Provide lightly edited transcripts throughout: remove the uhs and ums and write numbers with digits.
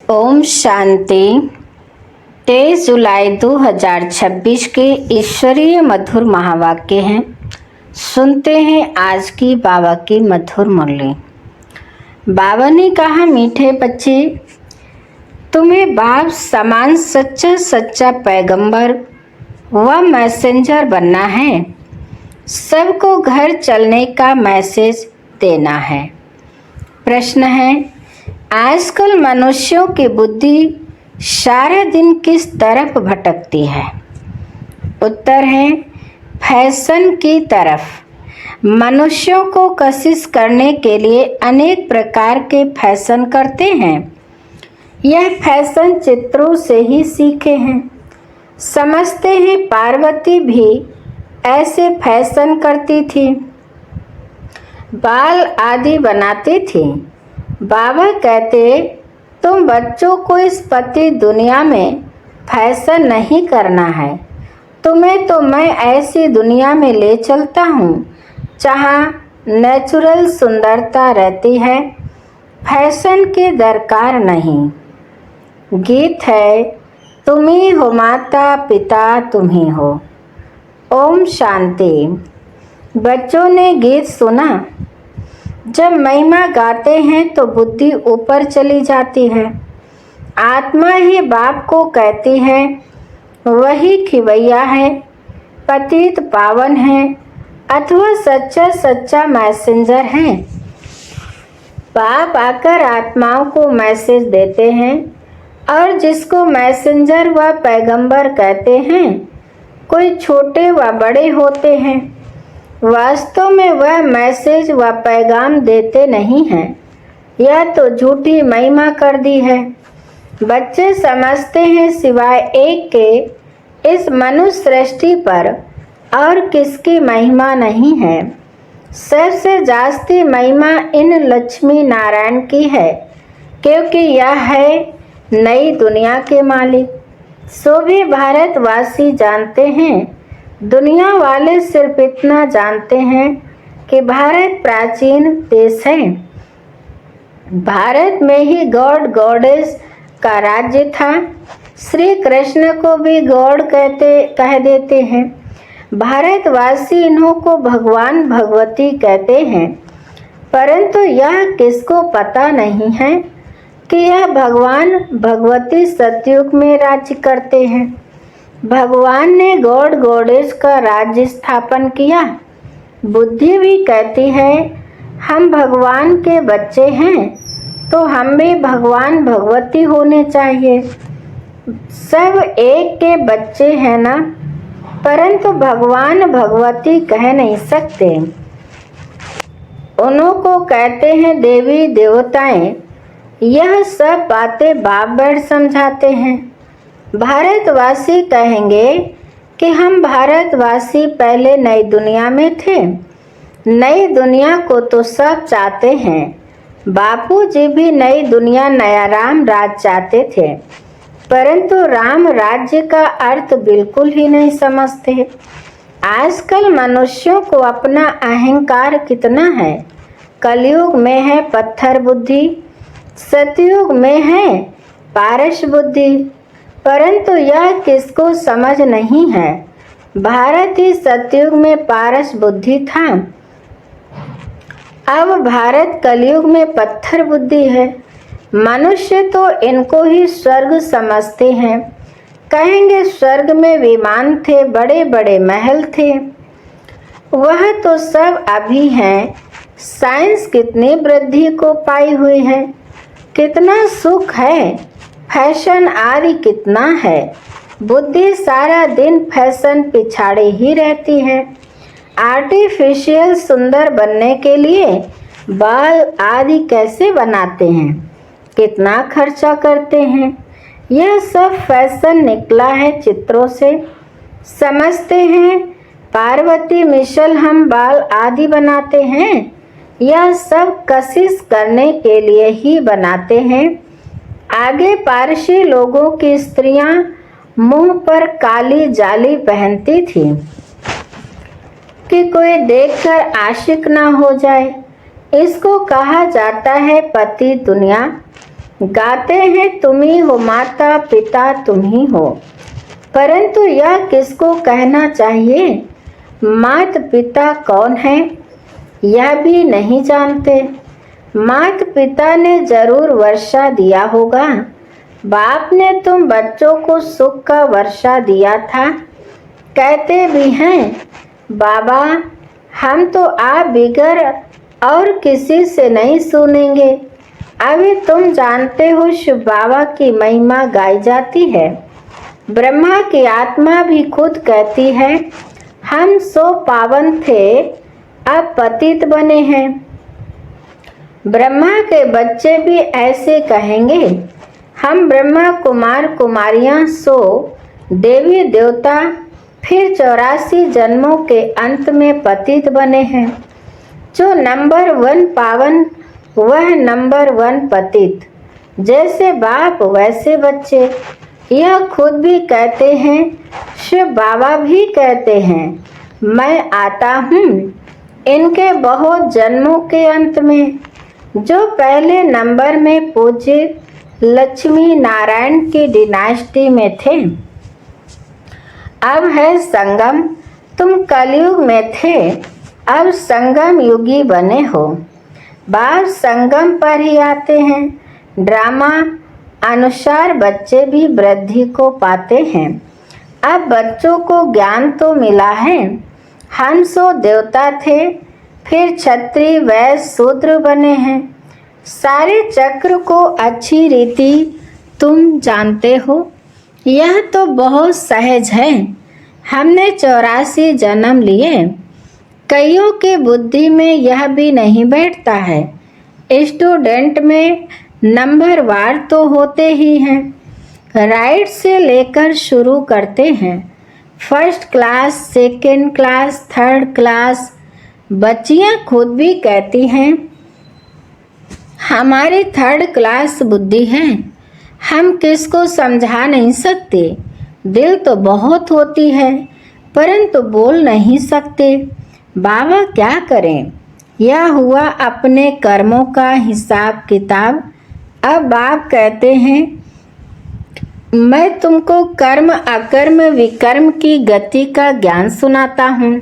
ओम शांति। 23 जुलाई 2026 के ईश्वरीय मधुर महावाक्य हैं। सुनते हैं आज की बाबा की मधुर मुरली। बाबा ने कहा, मीठे बच्चे, तुम्हें बाप समान सच्चा पैगंबर व मैसेंजर बनना है। सबको घर चलने का मैसेज देना है। प्रश्न है, आजकल मनुष्यों की बुद्धि सारा दिन किस तरफ भटकती है? उत्तर है, फैशन की तरफ। मनुष्यों को कशिश करने के लिए अनेक प्रकार के फैशन करते हैं। यह फैशन चित्रों से ही सीखे हैं। समझते हैं पार्वती भी ऐसे फैशन करती थी, बाल आदि बनाती थी। बाबा कहते, तुम बच्चों को इस पति दुनिया में फैशन नहीं करना है। तुम्हें तो मैं ऐसी दुनिया में ले चलता हूँ जहाँ नेचुरल सुंदरता रहती है, फैशन की दरकार नहीं। गीत है, तुम ही हो माता पिता, तुम ही हो। ओम शांति। बच्चों ने गीत सुना। जब महिमा गाते हैं तो बुद्धि ऊपर चली जाती है। आत्मा ही बाप को कहती है, वही खिवैया है, पतित पावन है, अथवा सच्चा मैसेंजर है। बाप आकर आत्माओं को मैसेज देते हैं और जिसको मैसेंजर व पैगंबर कहते हैं, कोई छोटे व बड़े होते हैं। वास्तव में वह मैसेज व पैगाम देते नहीं हैं। यह तो झूठी महिमा कर दी है। बच्चे समझते हैं सिवाय एक के इस मनुष्य सृष्टि पर और किसकी महिमा नहीं है। सबसे जास्ती महिमा इन लक्ष्मी नारायण की है, क्योंकि यह है नई दुनिया के मालिक। सो भी भारतवासी जानते हैं। दुनिया वाले सिर्फ इतना जानते हैं कि भारत प्राचीन देश है। भारत में ही गॉड गॉडेस का राज्य था। श्री कृष्ण को भी गॉड कह देते हैं। भारतवासी इन्हों को भगवान भगवती कहते हैं, परंतु यह किसको पता नहीं है कि यह भगवान भगवती सतयुग में राज्य करते हैं। भगवान ने गॉड गॉडेस का राज्य स्थापन किया। बुद्धि भी कहती है, हम भगवान के बच्चे हैं तो हम भी भगवान भगवती होने चाहिए। सब एक के बच्चे हैं ना, परंतु भगवान भगवती कह नहीं सकते। उन्हों को कहते हैं देवी देवताएं। यह सब बातें बाप बैठ समझाते हैं। भारतवासी कहेंगे कि हम भारतवासी पहले नई दुनिया में थे। नई दुनिया को तो सब चाहते हैं। बापूजी भी नई दुनिया नया राम राज चाहते थे, परंतु राम राज्य का अर्थ बिल्कुल ही नहीं समझते। आजकल मनुष्यों को अपना अहंकार कितना है। कलयुग में है पत्थर बुद्धि, सतयुग में है पारस बुद्धि, परंतु यह किसको समझ नहीं है। भारत ही सतयुग में पारस बुद्धि था। अब भारत कलयुग में पत्थर बुद्धि है। मनुष्य तो इनको ही स्वर्ग समझते हैं। कहेंगे स्वर्ग में विमान थे, बड़े बड़े महल थे। वह तो सब अभी हैं। साइंस कितनी वृद्धि को पाई हुई है, कितना सुख है, फैशन आदि कितना है। बुद्धि सारा दिन फैशन पिछाड़े ही रहती है। आर्टिफिशियल सुंदर बनने के लिए बाल आदि कैसे बनाते हैं, कितना खर्चा करते हैं। यह सब फैशन निकला है चित्रों से। समझते हैं पार्वती मिशल हम बाल आदि बनाते हैं। यह सब कशिश करने के लिए ही बनाते हैं। आगे पारसी लोगों की स्त्रियां मुंह पर काली जाली पहनती थी कि कोई देखकर आशिक ना हो जाए। इसको कहा जाता है पति दुनिया। गाते हैं तुम ही हो माता पिता तुम ही हो, परंतु यह किसको कहना चाहिए? माता पिता कौन है यह भी नहीं जानते। माता पिता ने जरूर वर्षा दिया होगा, बाप ने तुम बच्चों को सुख का वर्षा दिया था। कहते भी हैं बाबा हम तो आप बिगर और किसी से नहीं सुनेंगे। अभी तुम जानते हो शिव बाबा की महिमा गाई जाती है। ब्रह्मा की आत्मा भी खुद कहती है हम सो पावन थे अब पतित बने हैं। ब्रह्मा के बच्चे भी ऐसे कहेंगे हम ब्रह्मा कुमार कुमारियां सो देवी देवता फिर 84 जन्मों के अंत में पतित बने हैं। जो नंबर 1 पावन वह नंबर 1 पतित। जैसे बाप वैसे बच्चे। यह खुद भी कहते हैं, शिव बाबा भी कहते हैं मैं आता हूँ इनके बहुत जन्मों के अंत में। जो पहले नंबर में पूज्य लक्ष्मी नारायण की डिनास्टी में थे, अब है संगम। तुम कलयुग में थे अब संगम युगी बने हो। बाप संगम पर ही आते हैं। ड्रामा अनुसार बच्चे भी वृद्धि को पाते हैं। अब बच्चों को ज्ञान तो मिला है। हम सो देवता थे फिर क्षत्रिय वैश्य शूद्र बने हैं। सारे चक्र को अच्छी रीति तुम जानते हो। यह तो बहुत सहज है। हमने 84 जन्म लिए। कईयों के बुद्धि में यह भी नहीं बैठता है। स्टूडेंट में नंबर वार तो होते ही हैं। राइट से लेकर शुरू करते हैं। First class, second class, third class. बच्चियां खुद भी कहती हैं हमारी थर्ड क्लास बुद्धि है। हम किसको समझा नहीं सकते। दिल तो बहुत होती है परंतु बोल नहीं सकते। बाबा क्या करें। यह हुआ अपने कर्मों का हिसाब किताब। अब बाप कहते हैं मैं तुमको कर्म अकर्म विकर्म की गति का ज्ञान सुनाता हूँ।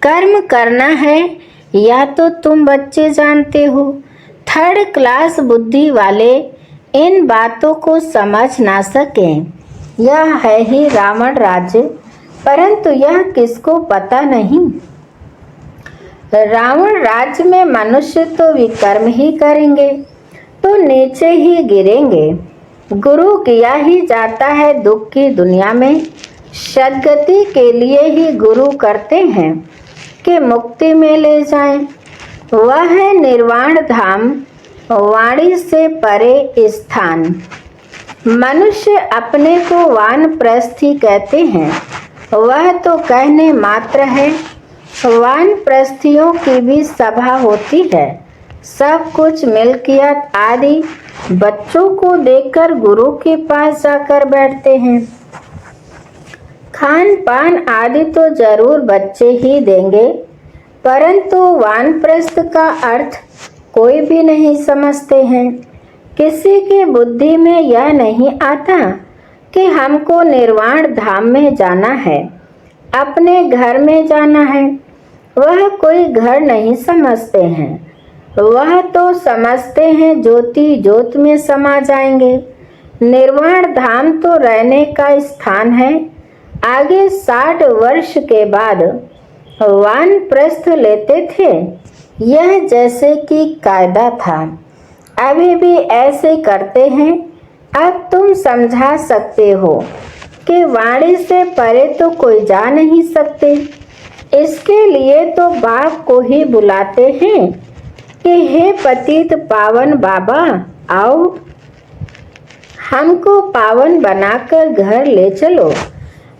कर्म करना है या तो तुम बच्चे जानते हो। थर्ड क्लास बुद्धि वाले इन बातों को समझ ना सकें। यह है ही रावण राज्य, परंतु यह किसको पता नहीं। रावण राज्य में मनुष्य तो विकर्म ही करेंगे तो नीचे ही गिरेंगे। गुरु किया ही जाता है दुख की दुनिया में। सद्गति के लिए ही गुरु करते हैं कि मुक्ति में ले जाएं। वह है निर्वाण धाम, वाणी से परे स्थान। मनुष्य अपने को वानप्रस्थी कहते हैं। वह तो कहने मात्र है। वानप्रस्थियों की भी सभा होती है। सब कुछ मिल्कियत आदि बच्चों को देकर गुरु के पास जाकर बैठते हैं। खान पान आदि तो जरूर बच्चे ही देंगे, परंतु वानप्रस्थ का अर्थ कोई भी नहीं समझते हैं। किसी की बुद्धि में यह नहीं आता कि हमको निर्वाण धाम में जाना है, अपने घर में जाना है। वह कोई घर नहीं समझते हैं। वह तो समझते हैं ज्योति ज्योत में समा जाएंगे। निर्वाण धाम तो रहने का स्थान है। आगे 60 वर्ष के बाद वानप्रस्थ लेते थे। यह जैसे कि कायदा था। अभी भी ऐसे करते हैं। अब तुम समझा सकते हो कि वाणी से परे तो कोई जा नहीं सकते। इसके लिए तो बाप को ही बुलाते हैं कि हे पतित पावन बाबा आओ, हमको पावन बनाकर घर ले चलो।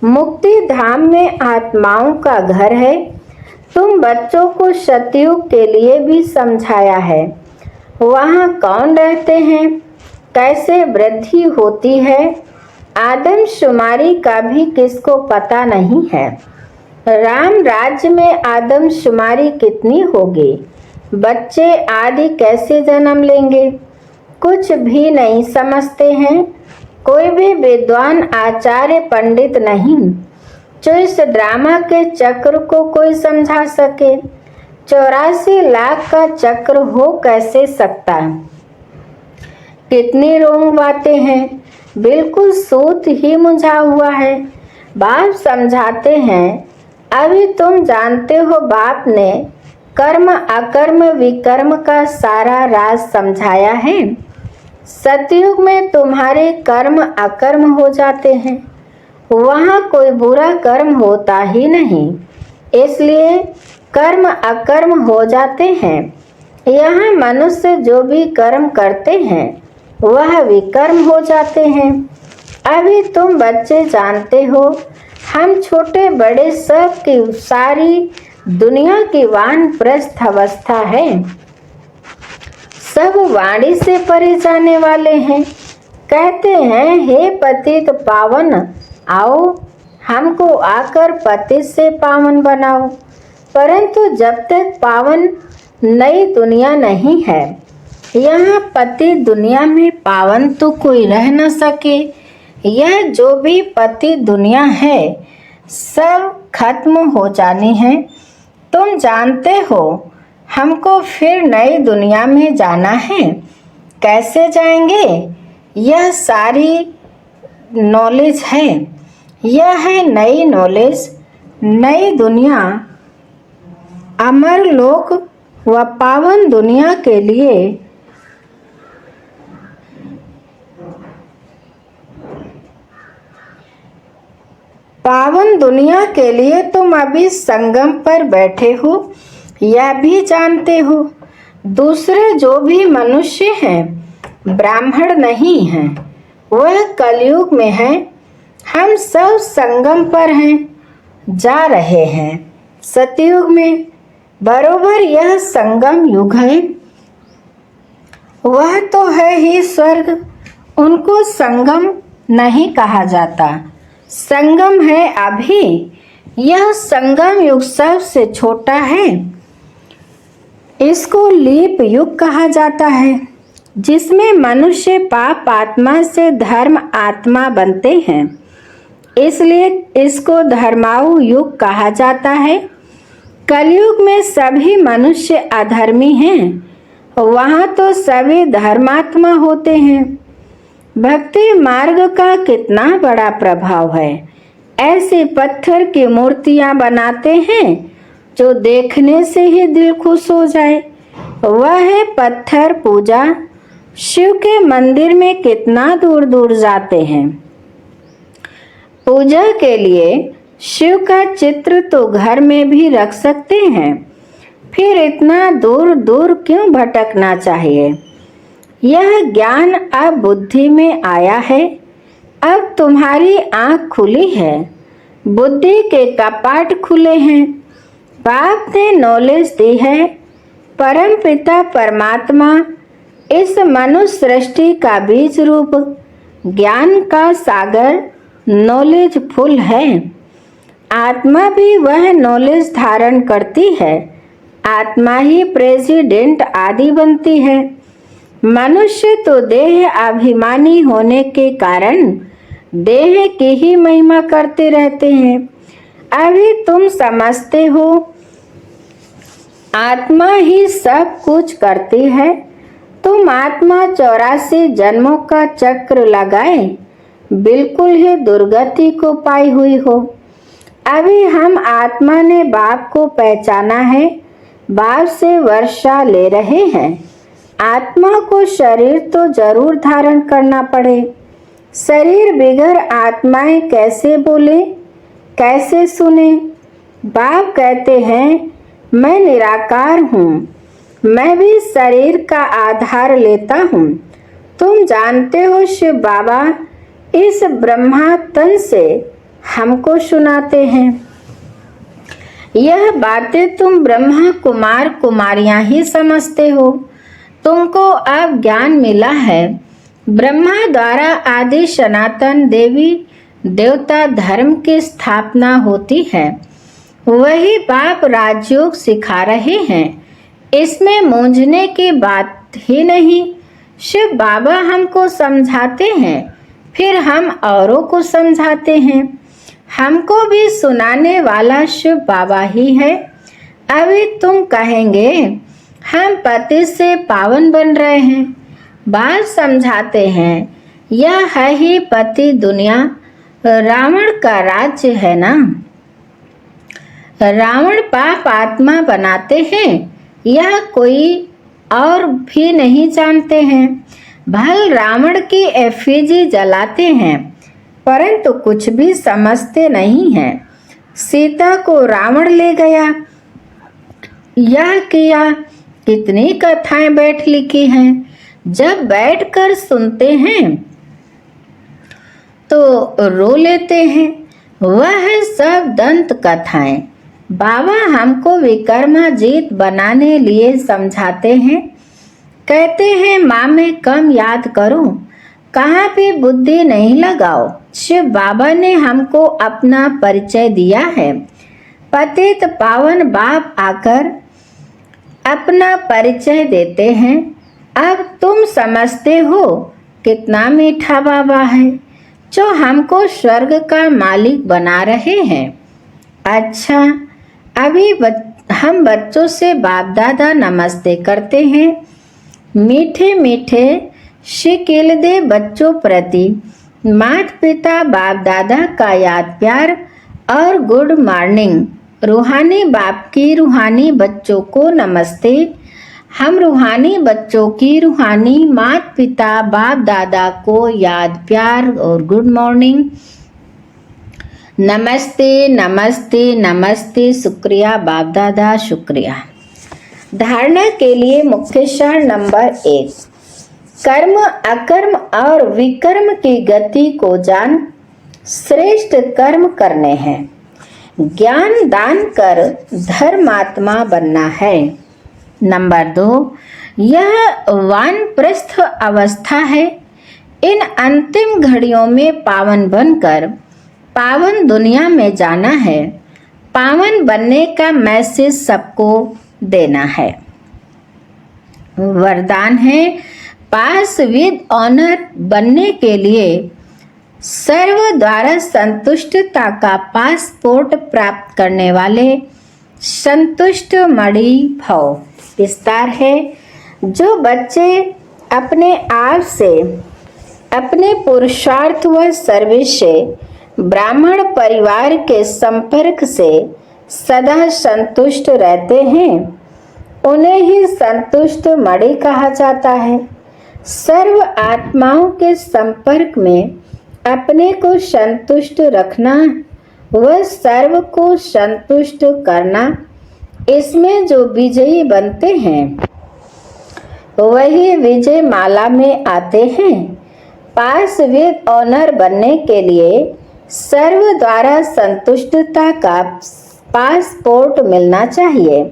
मुक्ति धाम में आत्माओं का घर है। तुम बच्चों को सतयुग के लिए भी समझाया है। वहाँ कौन रहते हैं, कैसे वृद्धि होती है, आदमशुमारी का भी किसको पता नहीं है। राम राज्य में आदमशुमारी कितनी होगी, बच्चे आदि कैसे जन्म लेंगे। कुछ भी नहीं समझते हैं। कोई भी विद्वान आचार्य पंडित नहीं जो इस ड्रामा के चक्र को कोई समझा सके। 84 लाख का चक्र हो कैसे सकता? कितनी रोंग बातें हैं, बिल्कुल सूत ही मुझा हुआ है। बाप समझाते हैं, अभी तुम जानते हो बाप ने कर्म अकर्म विकर्म का सारा राज समझाया है। सतयुग में तुम्हारे कर्म अकर्म हो जाते हैं, वहाँ कोई बुरा कर्म होता ही नहीं, इसलिए कर्म अकर्म हो जाते हैं। यहाँ मनुष्य जो भी कर्म करते हैं वह विकर्म हो जाते हैं। अभी तुम बच्चे जानते हो, हम छोटे बड़े सब की सारी दुनिया की वानप्रस्थ अवस्था है। सब वाणी से परे जाने वाले हैं। कहते हैं, हे पतित पावन, आओ हमको आकर पतित से पावन बनाओ। परंतु जब तक पावन नई दुनिया नहीं है, यहाँ पति दुनिया में पावन तो कोई रह न सके। यह जो भी पति दुनिया है सब खत्म हो जानी है। तुम जानते हो हमको फिर नई दुनिया में जाना है। कैसे जाएंगे? यह सारी नॉलेज है। यह है नई नॉलेज। नई दुनिया अमर लोक व पावन दुनिया के लिए तुम अभी संगम पर बैठे हो, यह भी जानते हो। दूसरे जो भी मनुष्य हैं ब्राह्मण नहीं हैं, वह कलयुग में है। हम सब संगम पर हैं, जा रहे हैं सतयुग में। बरोबर यह संगम युग है। वह तो है ही स्वर्ग, उनको संगम नहीं कहा जाता। संगम है अभी। यह संगम युग सबसे छोटा है। इसको लीप युग कहा जाता है, जिसमें मनुष्य पाप आत्मा से धर्म आत्मा बनते हैं, इसलिए इसको धर्माऊ युग कहा जाता है। कलयुग में सभी मनुष्य अधर्मी हैं, वहाँ तो सभी धर्मात्मा होते हैं। भक्ति मार्ग का कितना बड़ा प्रभाव है। ऐसे पत्थर की मूर्तियां बनाते हैं जो देखने से ही दिल खुश हो जाए। वह है पत्थर पूजा। शिव के मंदिर में कितना दूर दूर जाते हैं पूजा के लिए। शिव का चित्र तो घर में भी रख सकते हैं, फिर इतना दूर दूर क्यों भटकना चाहिए। यह ज्ञान अब बुद्धि में आया है। अब तुम्हारी आंख खुली है, बुद्धि के कपाट खुले हैं। बाप ने नॉलेज दी है। परम पिता परमात्मा इस मनुष्य सृष्टि का बीज रूप ज्ञान का सागर नॉलेज फुल है। आत्मा भी वह नॉलेज धारण करती है। आत्मा ही प्रेसिडेंट आदि बनती है। मनुष्य तो देह अभिमानी होने के कारण देह की ही महिमा करते रहते हैं। अभी तुम समझते हो आत्मा ही सब कुछ करती है। तुम आत्मा 84 जन्मों का चक्र लगाए बिल्कुल ही दुर्गति को पाई हुई हो। अभी हम आत्मा ने बाप को पहचाना है, बाप से वर्षा ले रहे हैं। आत्मा को शरीर तो जरूर धारण करना पड़े। शरीर बिगर आत्माएं कैसे बोले, कैसे सुने। बाप कहते हैं, मैं निराकार हूँ, मैं भी शरीर का आधार लेता हूँ। तुम जानते हो शिव बाबा इस ब्रह्मा तन से हमको सुनाते हैं। यह बातें तुम ब्रह्मा कुमार कुमारियां ही समझते हो। तुमको अब ज्ञान मिला है। ब्रह्मा द्वारा आदि सनातन देवी देवता धर्म की स्थापना होती है। वही बाप राजयोग सिखा रहे हैं। इसमें मूंझने की बात ही नहीं। शिव बाबा हमको समझाते हैं, फिर हम औरों को समझाते हैं। हमको भी सुनाने वाला शिव बाबा ही है। अभी तुम कहेंगे हम पति से पावन बन रहे हैं। बाल समझाते हैं यह है ही पति दुनिया, रावण का राज्य है ना। रावण पाप आत्मा बनाते हैं, यह कोई और भी नहीं जानते हैं। भल रावण की एफिजी जलाते हैं, परंतु कुछ भी समझते नहीं हैं। सीता को रावण ले गया, यह किया, कितनी कथाएं बैठ लिखी हैं। जब बैठकर सुनते हैं तो रो लेते हैं। वह सब दंत कथाएं। बाबा हमको विक्रमाजीत बनाने लिए समझाते हैं। कहते हैं माँ में कम याद करो, कहाँ भी बुद्धि नहीं लगाओ। शिव बाबा ने हमको अपना परिचय दिया है। पतित पावन बाप आकर अपना परिचय देते हैं। अब तुम समझते हो कितना मीठा बाबा है जो हमको स्वर्ग का मालिक बना रहे हैं। अच्छा, अभी हम बच्चों से बाप दादा नमस्ते करते हैं। मीठे मीठे शिकिल दे बच्चों प्रति माता पिता बाप दादा का याद प्यार और गुड मॉर्निंग। रूहानी बाप की रूहानी बच्चों को नमस्ते। हम रूहानी बच्चों की रूहानी माता पिता बाप दादा को याद प्यार और गुड मॉर्निंग। नमस्ते नमस्ते नमस्ते, शुक्रिया बाप दादा, शुक्रिया। धारणा के लिए मुख्य सार नंबर 1, कर्म अकर्म और विकर्म की गति को जान श्रेष्ठ कर्म करने हैं। ज्ञान दान कर धर्मात्मा बनना है। नंबर 2, यह वानप्रस्थ अवस्था है। इन अंतिम घड़ियों में पावन बनकर पावन दुनिया में जाना है। पावन बनने का मैसेज सबको देना है। वरदान है पास विद ऑनर बनने के लिए सर्व द्वारा संतुष्टता का पासपोर्ट प्राप्त करने वाले संतुष्ट मणि भव। विस्तार है, जो बच्चे अपने आप से, अपने पुरुषार्थ व सर्विस से, ब्राह्मण परिवार के संपर्क से सदा संतुष्ट रहते हैं, उन्हें ही संतुष्ट मणि कहा जाता है। सर्व आत्माओं के संपर्क में अपने को संतुष्ट रखना व सर्व को संतुष्ट करना, इसमें जो विजयी बनते हैं वही विजय माला में आते हैं। पास विद ऑनर बनने के लिए सर्व द्वारा संतुष्टता का पासपोर्ट मिलना चाहिए।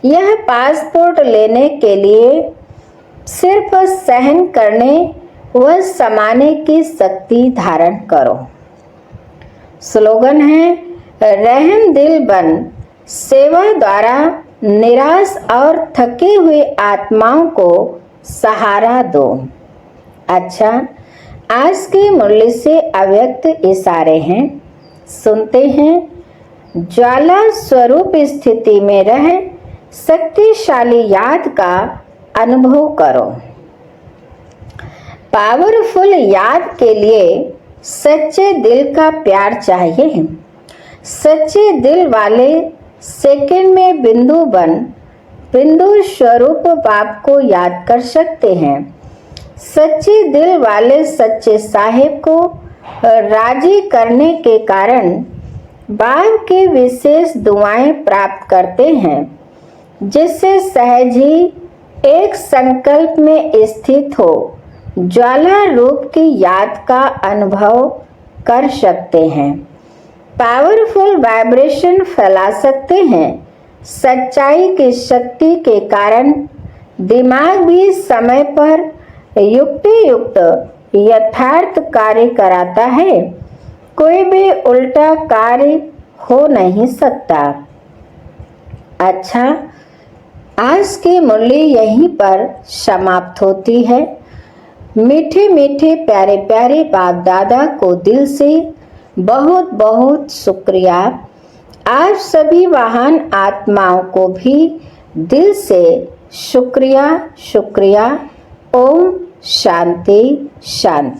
यह पासपोर्ट लेने के लिए सिर्फ सहन करने व समाने की शक्ति धारण करो। स्लोगन है, रहम दिल बन सेवा द्वारा निराश और थके हुए आत्माओं को सहारा दो। अच्छा, आज के मुरली से अव्यक्त इशारे हैं, सुनते हैं। ज्वाला स्वरूप स्थिति में रह शक्तिशाली याद का अनुभव करो। पावरफुल याद के लिए सच्चे दिल का प्यार चाहिए। सच्चे दिल वाले सेकंड में बिंदु स्वरूप बाप को याद कर सकते हैं। सच्चे दिल वाले सच्चे साहिब को राजी करने के कारण बाप की विशेष दुआएं प्राप्त करते हैं, जिससे सहज ही एक संकल्प में स्थित हो ज्वाला रूप की याद का अनुभव कर सकते हैं। पावरफुल वाइब्रेशन फैला सकते हैं। सच्चाई की शक्ति के कारण दिमाग भी समय पर युक्ति युक्त यथार्थ कार्य कराता है। कोई भी उल्टा कार्य हो नहीं सकता। अच्छा, आज की मुरली यहीं पर समाप्त होती है। मीठे मीठे प्यारे प्यारे बाप दादा को दिल से बहुत बहुत शुक्रिया। आप सभी महान आत्माओं को भी दिल से शुक्रिया शुक्रिया। ओम शांति शांति।